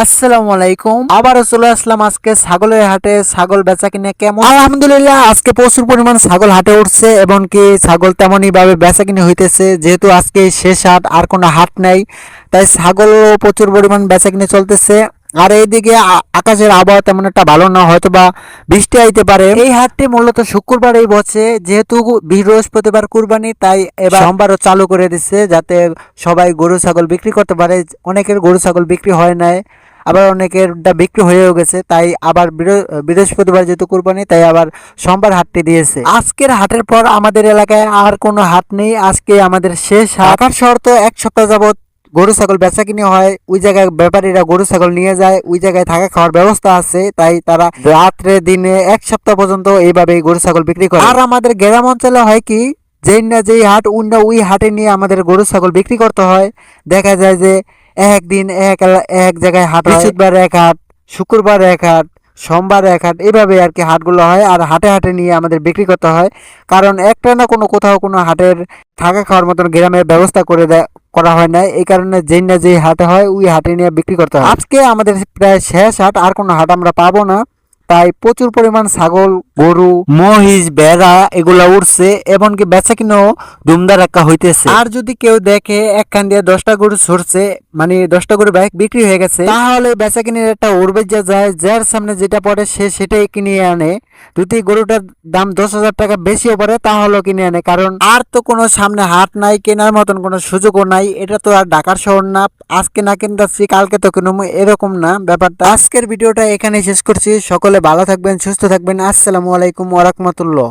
আসসালামু আলাইকুম। আবারও চলে আসলাম আজকে ছাগলের হাটে। ছাগল বেচা কিনে কেমন? আলহামদুলিল্লাহ, আজকে প্রচুর পরিমাণ ছাগল হাটে উঠছে এবং কি ছাগল তেমনই ভাবে বেচা কিনে হইতেছে। যেহেতু আজকে শেষ হাট, আর কোনো হাট নাই, তাই ছাগলও প্রচুর পরিমাণ বেচা কিনে চলতেছে। আর এইদিকে আকাশের আবহাওয়া তেমন একটা ভালো না, হয়তো বা বৃষ্টি আইতে পারে। এই হাটটি মূলত শুক্রবারেই বসে, যেহেতু বৃহস্পতিবার কুরবানি, তাই এবার সোমবারও চালু করে দিচ্ছে যাতে সবাই গরু ছাগল বিক্রি করতে পারে। অনেকের গরু ছাগল বিক্রি হয় নাই, আবার অনেকের বিক্রি হয়েও গেছে, তাই আবার বৃহস্পতিবার যেহেতু কুরবানি, তাই আবার সোমবার হাটটি দিয়েছে। আজকের হাটের পর আমাদের এলাকায় আর কোনো হাট নেই, আজকে আমাদের শেষ হাট। ঢাকার শহর তো এক সপ্তাহ যাবত গরু ছাগল বেচা কিনে হয়। ওই জায়গায় ব্যাপারীরা গরু ছাগল নিয়ে যায়, ওই জায়গায় থাকা খাওয়ার ব্যবস্থা আছে, তাই তারা রাত্রে দিনে এক সপ্তাহ পর্যন্ত এইভাবে গরু ছাগল বিক্রি করে। আর আমাদের গ্রাম অঞ্চলে হয় কি, যেই না যেই হাট ওই হাটে নিয়ে আমাদের গরু ছাগল বিক্রি করতে হয়। দেখা যায় যে একদিন এক জায়গায় হাট হয়, বৃহস্পতিবার এক হাট, শুক্রবার এক হাট, সোমবার এক হাট, এভাবে আর কি হাটগুলো হয়। আর হাটে হাটে নিয়ে আমাদের বিক্রি করতে হয়, কারণ একটা না কোথাও কোনো হাটের থাকা খাওয়ার মতন গ্রামের ব্যবস্থা করা হয় না। এই কারণে যেই না যেই হাটে হয় ওই হাটে নিয়ে বিক্রি করতে হয়। আজকে আমাদের প্রায় শেষ হাট, আর কোনো হাট আমরা পাবো না, তাই প্রচুর পরিমাণ ছাগল, গরু, মহিষ, ভেড়া এগুলা উঠছে, এমনকি বেচা কিনেও ধুমধার একটা হইতেছে। আর যদি কেউ দেখে একখান দিয়ে 10টা গরু ছড়ছে, মানে 10টা গরু বাইক বিক্রি হয়ে গেছে, তাহলে বেচা কিনের একটা উড়বে যায়, যার সামনে যেটা পড়ে সে সেটাই কিনে আনে। যদি গরুটার দাম 10,000 টাকা বেশিও পড়ে তাহলেও কিনে আনে, কারণ আর তো কোনো সামনে হাট নাই, কেনার মতন কোনো সুযোগও নাই। এটা তো আর ঢাকার শহর না, আজকে না কিনতেছি কালকে তো কিনবো, এরকম না ব্যাপারটা। আজকের ভিডিওটা এখানে শেষ করছি। সকলে ভালো থাকবেন, সুস্থ থাকবেন। আসসালামু আলাইকুম ওয়া রাহমাতুল্লাহ।